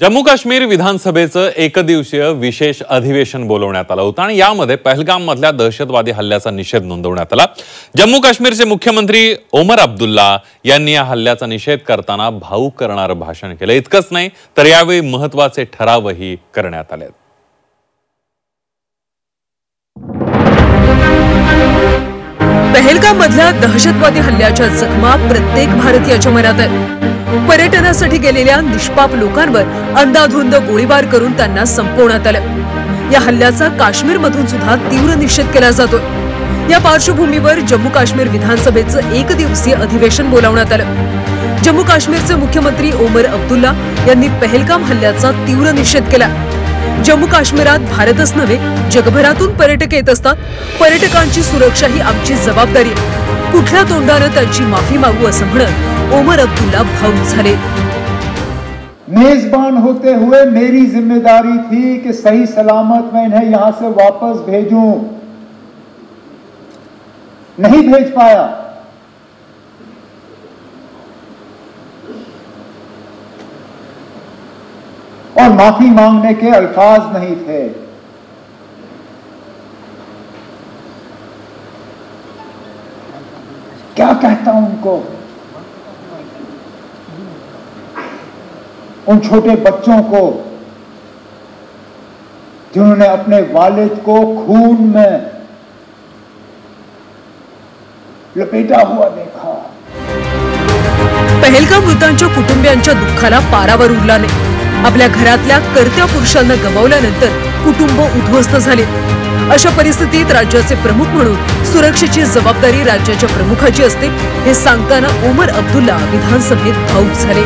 जम्मू काश्मीर विधानसभेचं एकदिवसीय विशेष अधिवेशन बोलवण्यात आलं होतं आणि यामध्ये पहलगाम मधल्या दहशतवादी हल्ल्याचा निषेध नोंदवण्यात आला। जम्मू काश्मीरचे मुख्यमंत्री ओमर अब्दुल्ला यांनी या हल्ल्याचा निषेध करताना भावुक करणारं भाषण केलं। इतकंच नाही तर यावेळी महत्त्वाचे ठरावही करण्यात आले। पहलगाम मधल्या दहशतवादी हल्ल्याच्या जखमा प्रत्येक भारतीयाच्या मनात आहेत। पर्यटनासाठी गेलेल्या निष्पाप लोकांवर अंधाधुंद गोळीबार करून त्यांना संपवण्यात आलं। या हल्ल्याचा काश्मीरमधून सुद्धा तीव्र निषेध केला जातोय। या पार्श्वभूमीवर जम्मू काश्मीर विधानसभेचं एकदिवसीय अधिवेशन बोलावण्यात आलं। जम्मू काश्मीरचे मुख्यमंत्री ओमर अब्दुल्ला यांनी पहलगाम हल्ल्याचा तीव्र निषेध केला। जम्मू काश्मीरात भारतच नव्हे जगभरातून पर्यटक येत असतात। पर्यटकांची सुरक्षा ही आमची जबाबदारी आहे। कुठल्या तोंडानं त्यांची माफी मागू असं म्हणत ओमर अब्दुल्ला भावुक झाले। मेजबान होते हुए मेरी जिम्मेदारी थी कि सही सलामत मैं इन्हें यहां से वापस भेजूं, नहीं भेज पाया। और माफी मांगने के अल्फाज नहीं थे। क्या कहता हूं उनको, उन छोटे बच्चों को जिन्होंने अपने वालिद को खून में लपेटा हुआ देखा। पहलगाम मृतांच्या कुटुंबियांच्या दुःखाला पारावर उरला नाही। आपल्या घरातल्या कर्त्या पुरुषांना गमावल्यानंतर कुटुंब उद्ध्वस्त झाले। अशा परिस्थितीत राज्याचे प्रमुख म्हणून सुरक्षेची जबाबदारी राज्याच्या प्रमुखाची असते हे सांगताना ओमर अब्दुल्ला विधानसभेत भावुक झाले।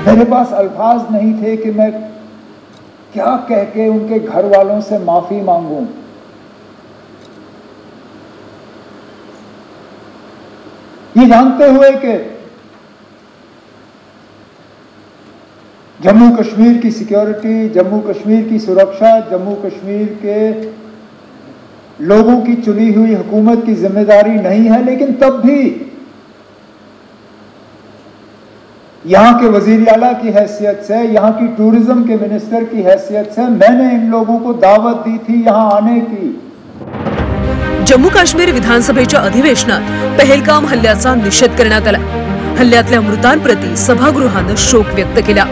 मेरे पास अल्फाज नहीं थे कि मैं क्या कह के उनके घर वालों से माफी मांगूं। ये जानते हुए कि जम्मू कश्मीर की सिक्योरिटी, जम्मू कश्मीर की सुरक्षा, जम्मू कश्मीर के लोगों की चुनी हुई हुकूमत की जिम्मेदारी नहीं है, लेकिन तब भी यहां के वजीर आला की हैसियत से, यहां की टूरिज्म के मिनिस्टर की हैसियत से मैंने इन लोगों को दावत दी थी यहां आने की। जम्मू काश्मीर विधानसभेच्या अधिवेशनात पहलगाम हल्ल्याचा निषेध करण्यात आला। हल्ल्यातल्या मृतांप्रती सभागृहानं शोक व्यक्त केला।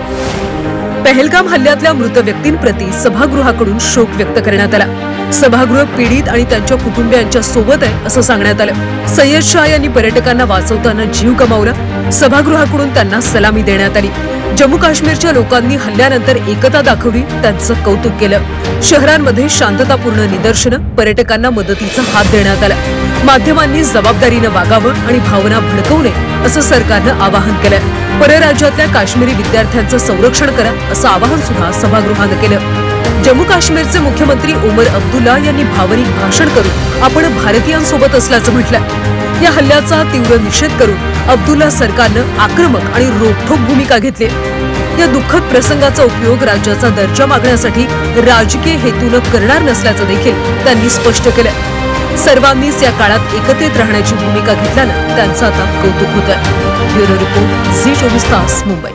पहलगाम हल्ल्यातल्या मृत व्यक्तींप्रती सभागृहाकडून शोक व्यक्त करण्यात आला। सभागृह पीडित आणि त्यांच्या कुटुंबियांच्या सोबत आहे असं सांगण्यात आलं। सय्यद शाह यांनी पर्यटकांना वाचवताना जीव गमावला। सभागृहाकडून त्यांना सलामी देण्यात आली। जम्मू काश्मीरच्या लोकांनी हल्ल्यानंतर एकता दाखवली, त्यांचं कौतुक केलं। शहरांमध्ये शांततापूर्ण निदर्शनं, पर्यटकांना मदतीचा हात देण्यात आला। माध्यमांनी जबाबदारीनं वागावं आणि भावना भडकवू नये असं सरकारनं आवाहन केलं। परराज्यातल्या काश्मीरी विद्यार्थ्यांचं संरक्षण करा असं आवाहन सुद्धा सभागृहानं केलं। जम्मू काश्मीरचे मुख्यमंत्री ओमर अब्दुल्ला यांनी भावनिक भाषण करून आपण भारतीयांसोबत असल्याचं म्हटलं। या हल्ल्याचा तीव्र निषेध करून अब्दुल्ला सरकारनं आक्रमक आणि रोखठोक भूमिका घेतली। या दुःखद प्रसंगाचा उपयोग राज्याचा दर्जा मागण्यासाठी राजकीय हेतूनं करणार नसल्याचं देखील त्यांनी स्पष्ट केलं। सर्वांनीच या काळात एकत्रित राहण्याची भूमिका घेतल्यानं त्यांचं आता कौतुक होतंय। ब्युरो रिपोर्ट, झी 24 तास, मुंबई।